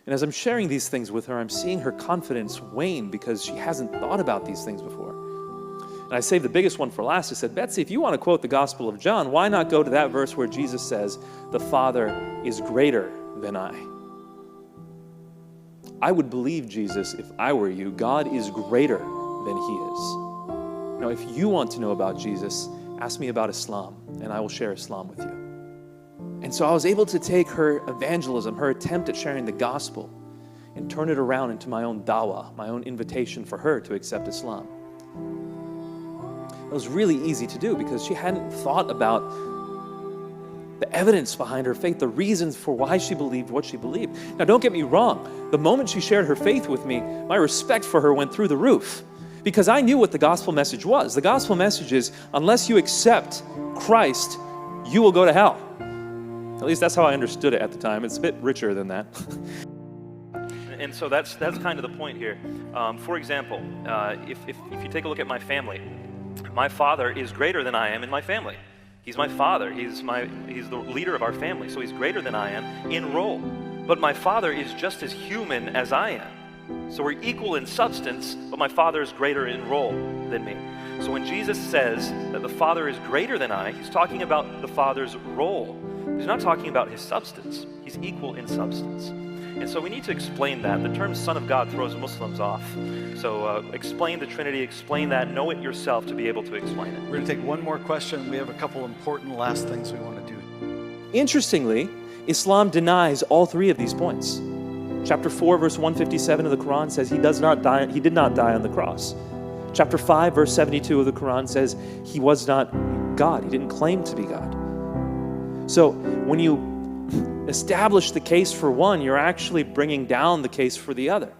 And as I'm sharing these things with her, I'm seeing her confidence wane because she hasn't thought about these things before. And I saved the biggest one for last. I said, Betsy, if you want to quote the Gospel of John, why not go to that verse where Jesus says, the Father is greater than I? I would believe Jesus if I were you. God is greater than he is. Now, if you want to know about Jesus, ask me about Islam, and I will share Islam with you. And so I was able to take her evangelism, her attempt at sharing the gospel, and turn it around into my own dawah, my own invitation for her to accept Islam. It was really easy to do because she hadn't thought about the evidence behind her faith, the reasons for why she believed what she believed. Now, don't get me wrong. The moment she shared her faith with me, my respect for her went through the roof because I knew what the gospel message was. The gospel message is, unless you accept Christ, you will go to hell. At least that's how I understood it at the time. It's a bit richer than that. And so that's kind of the point here. For example, if you take a look at my family, my father is greater than I am in my family. He's my father. He's the leader of our family, so he's greater than I am in role. But my father is just as human as I am. So we're equal in substance, but my father is greater in role than me. So when Jesus says that the Father is greater than I, he's talking about the Father's role. He's not talking about his substance. He's equal in substance. And so we need to explain that. The term Son of God throws Muslims off. So explain the Trinity, explain that, know it yourself to be able to explain it. We're going to take one more question. We have a couple important last things we want to do. Interestingly, Islam denies all three of these points. Chapter 4, verse 157 of the Quran says he did not die on the cross. Chapter 5, verse 72 of the Quran says he was not God. He didn't claim to be God. So when you establish the case for one, you're actually bringing down the case for the other.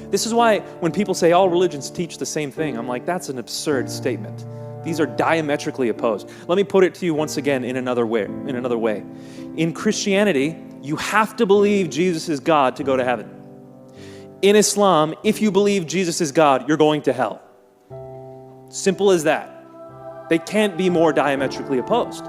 This is why when people say all religions teach the same thing, I'm like, that's an absurd statement. These are diametrically opposed. Let me put it to you once again in another way. In Christianity, you have to believe Jesus is God to go to heaven. In Islam, if you believe Jesus is God, you're going to hell. Simple as that. They can't be more diametrically opposed.